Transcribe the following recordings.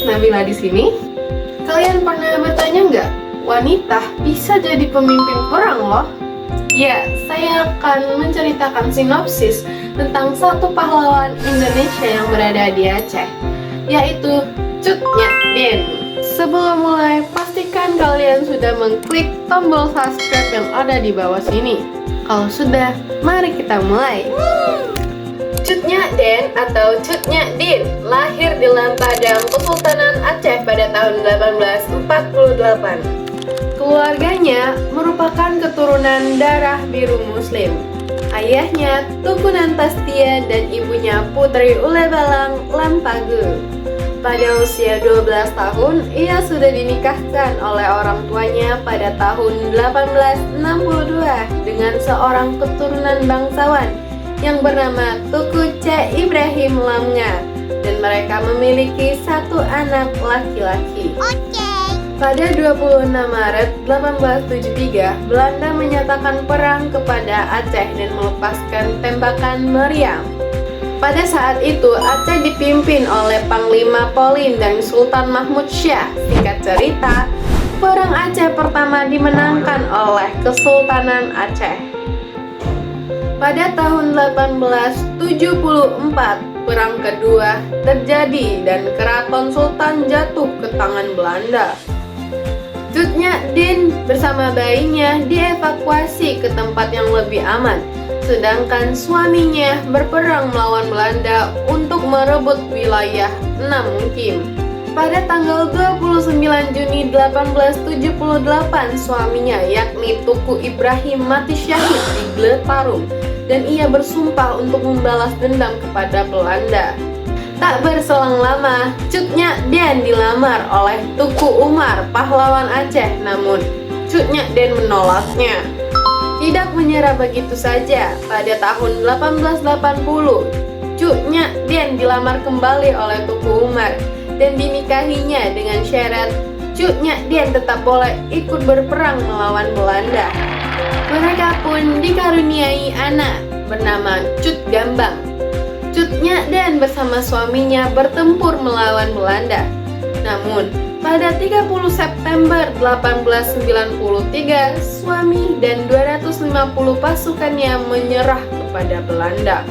Nabila di sini. Kalian pernah bertanya nggak, wanita bisa jadi pemimpin perang loh? Ya, saya akan menceritakan sinopsis tentang satu pahlawan Indonesia yang berada di Aceh, yaitu Cut Nyak Dien. Sebelum mulai, pastikan kalian sudah mengklik tombol subscribe yang ada di bawah sini. Kalau sudah, mari kita mulai. Cut Nyak Dien atau Cut Nyak Dien lahir di Lampadang, Kesultanan Aceh pada tahun 1848. Keluarganya merupakan keturunan darah biru Muslim. Ayahnya Tuku Nantastia dan ibunya Putri Ulebalang Lampagu. Pada usia 12 tahun, ia sudah dinikahkan oleh orang tuanya pada tahun 1862 dengan seorang keturunan bangsawan yang bernama Tuku C. Ibrahim Lamnga, dan mereka memiliki satu anak laki-laki. Pada 26 Maret 1873, Belanda menyatakan perang kepada Aceh dan melepaskan tembakan meriam. Pada saat itu, Aceh dipimpin oleh Panglima Polin dan Sultan Mahmud Syah. Singkat cerita, perang Aceh pertama dimenangkan oleh Kesultanan Aceh. Pada tahun 1874, perang kedua terjadi dan Keraton Sultan jatuh ke tangan Belanda. Cut Nyak Dien bersama bayinya dievakuasi ke tempat yang lebih aman, sedangkan suaminya berperang melawan Belanda untuk merebut wilayah Nam Kim. Pada tanggal 29 Juni 1878, suaminya yakni Tuku Ibrahim mati syahid di Gletarum, dan ia bersumpah untuk membalas dendam kepada Belanda. Tak berselang lama, Cut Nyak Dien dilamar oleh Tuku Umar, pahlawan Aceh, namun Cut Nyak Dien menolaknya. Tidak menyerah begitu saja, pada tahun 1880, Cut Nyak Dien dilamar kembali oleh Tuku Umar dan dinikahinya dengan syarat Cut Nyak Dien tetap boleh ikut berperang melawan Belanda. Mereka pun dikaruniai anak bernama Cut Gambang. Cut Nyak Dien bersama suaminya bertempur melawan Belanda. Namun, pada 30 September 1893, suami dan 250 pasukannya menyerah kepada Belanda.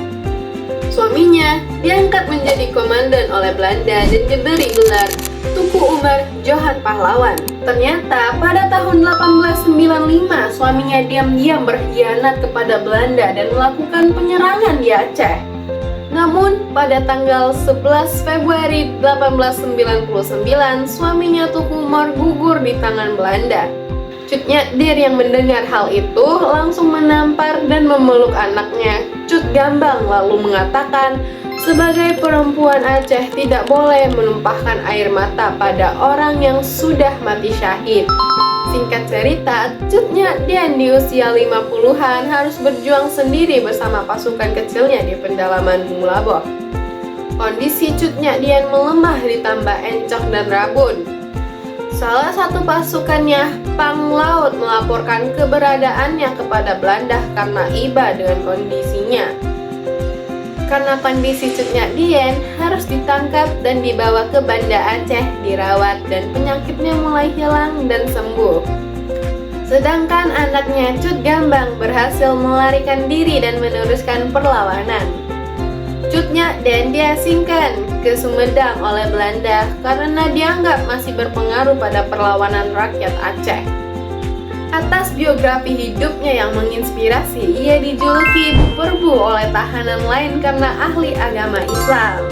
Suaminya diangkat menjadi komandan oleh Belanda dan diberi gelar Tuku Umar Johan Pahlawan. Ternyata pada tahun 1895, suaminya diam-diam berkhianat kepada Belanda dan melakukan penyerangan di Aceh. Namun, pada tanggal 11 Februari 1899, suaminya Tuku Umar gugur di tangan Belanda. Cut Nyak Dien yang mendengar hal itu langsung menampar dan memeluk anaknya, Cut Gambang, lalu mengatakan, sebagai perempuan Aceh tidak boleh menumpahkan air mata pada orang yang sudah mati syahid. Singkat cerita, Cut Nyak Dien di usia 50-an harus berjuang sendiri bersama pasukan kecilnya di pedalaman Mulaboh. Kondisi Cut Nyak Dien melemah ditambah encok dan rabun. Salah satu pasukannya, Pang Laut, melaporkan keberadaannya kepada Belanda karena iba dengan kondisinya. Karena kondisi Cut Nyak Dien harus ditangkap dan dibawa ke Banda Aceh, dirawat, dan penyakitnya mulai hilang dan sembuh. Sedangkan anaknya Cut Gambang berhasil melarikan diri dan meneruskan perlawanan. Cut Nyak Dien diasingkan ke Sumedang oleh Belanda karena dianggap masih berpengaruh pada perlawanan rakyat Aceh. Atas biografi hidupnya yang menginspirasi, ia dijuluki Ibu Perbu oleh tahanan lain karena ahli agama Islam.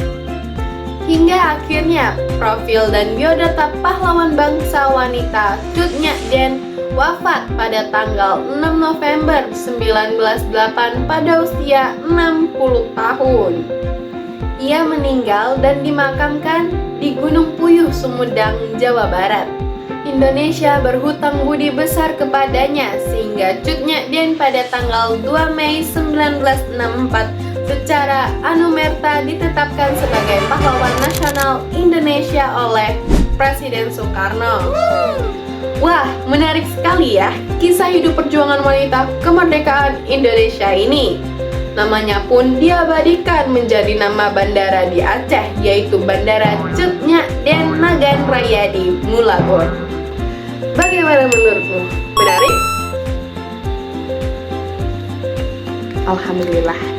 Hingga akhirnya, profil dan biodata pahlawan bangsa wanita Cut Nyak Dien wafat pada tanggal 6 November 1908 pada usia 60 tahun. Ia meninggal dan dimakamkan di Gunung Puyuh, Sumedang, Jawa Barat. Indonesia berhutang budi besar kepadanya sehingga Cut Nyak Dien pada tanggal 2 Mei 1964 secara anumerta ditetapkan sebagai pahlawan nasional Indonesia oleh Presiden Soekarno. Wah, menarik sekali ya kisah hidup perjuangan wanita kemerdekaan Indonesia ini. Namanya pun diabadikan menjadi nama bandara di Aceh, yaitu Bandara Cut Nyak Den Nagan Raya di Mulabon. Bagaimana menurutmu? Menarik? Alhamdulillah.